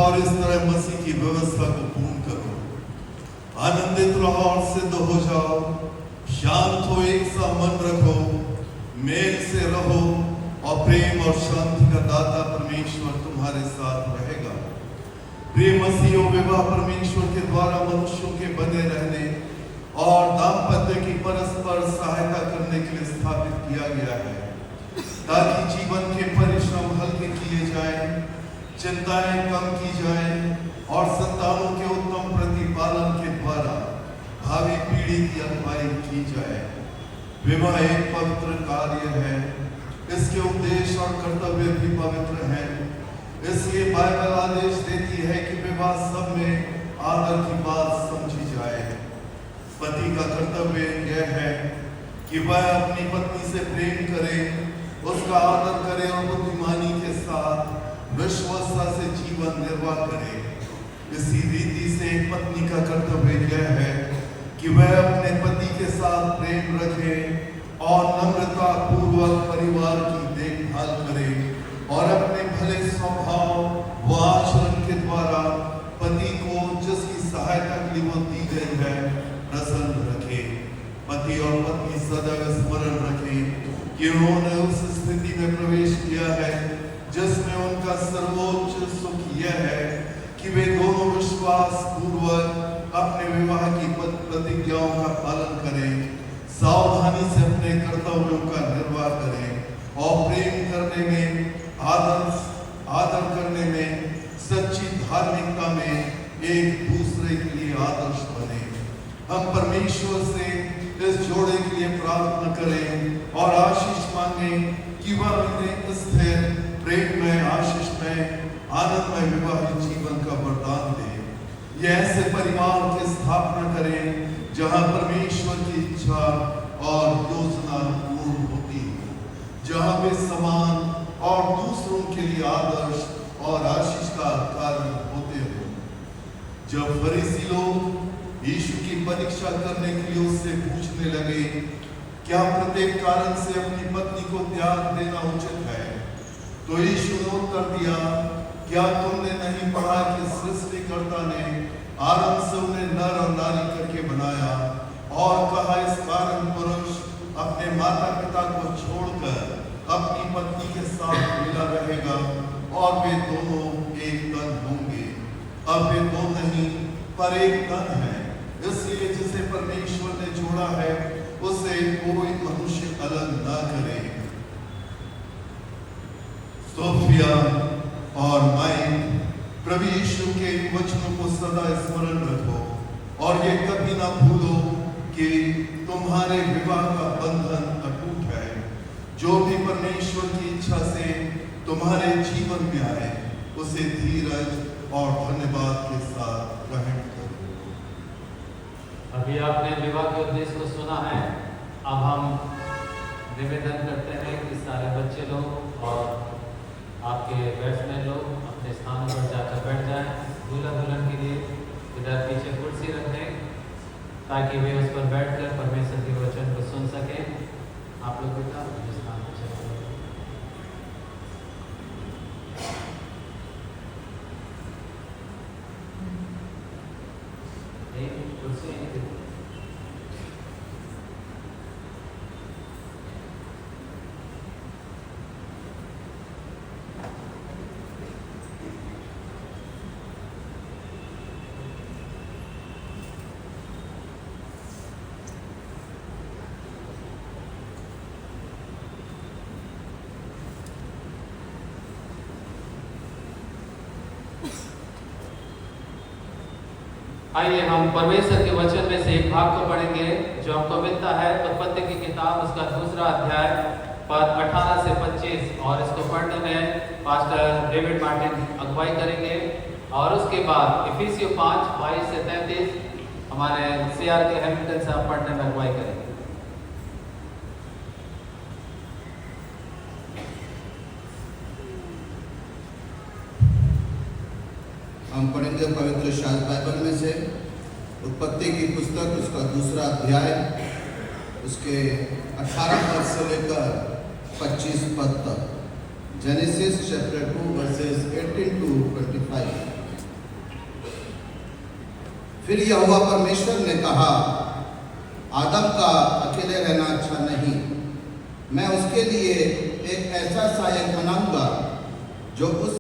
और इस तरह मसीह की व्यवस्था को पूर्ण करो। आनंदित रहो और सिद्ध हो जाओ, शांत हो, एक सा मन रखो, मेल से रहो और प्रेम और शांति का दाता परमेश्वर तुम्हारे साथ रहेगा। प्रिय मसीह, विवाह परमेश्वर के द्वारा मनुष्यों के बने रहने और दाम्पत्य की परस्पर सहायता करने के लिए स्थापित किया गया है, ताकि जीवन के परिश्रम हल्के किए जाएं, चिंताएं कम की जाएं और संतानों के उत्तम प्रतिपालन के द्वारा भावी पीढ़ी की अगुवाई की जाए। विवाह एक पवित्र कार्य है, इसके उद्देश्य और कर्तव्य भी पवित्र हैं। इसलिए बाइबल आदेश देती है कि विवाह सब में आदर की बात समझी जाए। पति का कर्तव्य यह है कि वह अपनी पत्नी से प्रेम करे, उसका आदर करे और बुद्धिमानी के साथ विश्वसता से जीवन निर्वाह करे। इसी रीति से एक पत्नी का कर्तव्य यह है कि वह अपने पति के साथ प्रेम रखे और नम्रता पूर्वक परिवार की देखभाल करे और अपने भले स्वभाव व आचरण के द्वारा पति को जिसकी सहायता के लिए वो दी गई है प्रसन्न रखे। पति और पत्नी सदैव स्मरण रखें कि उन्होंने उस स्थिति में प्रवेश किया है जिसमें उनका सर्वोच्च सुख यह है कि वे दोनों विश्वास पूर्वक अपने विवाह की प्रतिज्ञाओं का पालन करें, सावधानी से अपने कर्तव्यों का निर्वाह करें और प्रेम करने में, आदर करने में, सच्ची धार्मिकता में एक दूसरे के लिए आदर्श बने। हम परमेश्वर से इस जोड़े के लिए प्रार्थना करें और आशीष मांगें कि वह उन्हें स्थिर, प्रेममय, आशीषमय, आनंदमय विवाहित जीवन का वरदान दे। यह ऐसे परिवार की स्थापना करें जहां परमेश्वर की इच्छा और योजना पूर्ण होती हो, जहां वे समान और दूसरों के लिए आदर्श और आशीष का कारण होते हो। जब फरीसी लोग यीशु की परीक्षा करने के लिए उससे पूछने लगे, क्या प्रत्येक कारण से अपनी पत्नी को त्याग देना उचित है, तो यीशु ने उत्तर दिया, क्या तुमने नहीं पढ़ा कि सृष्टिकर्ता ने आरंभ से उन्हें नर और नारी करके बनाया और कहा, इस कारण पुरुष अपने माता पिता को छोड़कर अपनी पत्नी के साथ मिला रहेगा और वे दोनों एक तन होंगे। अब वे दो नहीं पर एक तन है। इसलिए जिसे परमेश्वर ने जोड़ा है उसे कोई मनुष्य अलग ना करे। सोफिया और माइक, प्रभु यीशु के वचनों को सदा स्मरण रखो और ये कभी ना भूलो कि तुम्हारे विवाह का बंधन अटूट है। जो भी परमेश्वर की इच्छा से तुम्हारे जीवन में आए उसे धीरज और धन्यवाद के साथ ग्रहण करो। अभी आपने विवाह के उद्देश्य को सुना है। अब हम निवेदन करते हैं कि सारे बच्चे लोग और आपके बैट्समैन लोग अपने स्थानों पर जाकर बैठ जाएं। दूल्हा दुल्हन के लिए इधर पीछे कुर्सी रखें ताकि वे उस पर बैठकर परमेश्वर के वचन को सुन सकें। आप लोग बेटा अपने स्थान पर चले कुर्सी आइए हम परमेश्वर के वचन में से एक भाग को पढ़ेंगे जो हमको मिलता है उत्पत्ति की किताब उसका 2 अध्याय पद 18 से 25 और इसको पढ़ने में पास्टर डेविड मार्टिन अगुवाई करेंगे और उसके बाद इफिसियों 5:22 से 33 हमारे CR के हैमिल्टन साहब पढ़ने में अगुवाई करेंगे। हम पढ़ेंगे पवित्र शास्त्र बाइबल में से उत्पत्ति की पुस्तक उसका 2 अध्याय उसके 18 पद से लेकर 25 पद तक। Genesis chapter 2 versus 18 to 25। फिर यहोवा परमेश्वर ने कहा, आदम का अकेले रहना अच्छा नहीं, मैं उसके लिए एक ऐसा सहायक बनाऊंगा जो उस